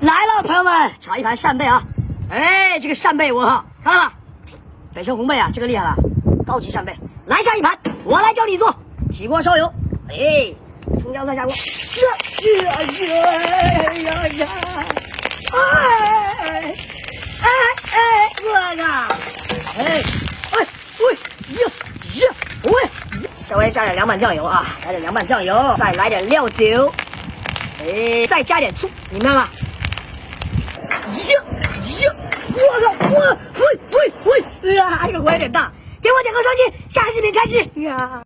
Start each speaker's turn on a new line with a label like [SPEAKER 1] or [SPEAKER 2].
[SPEAKER 1] 来了，朋友们，炒一盘扇贝啊！哎，这个扇贝我看了吧？北城红贝啊，这个厉害了，高级扇贝。来下一盘，我来教你做。起锅烧油，哎，葱姜蒜下锅，我靠！稍微加点凉拌酱油啊，来点凉拌酱油，再来点料酒，哎，再加点醋，明白吗？我靠！这个火有点大，给我点个双击，下视频开始。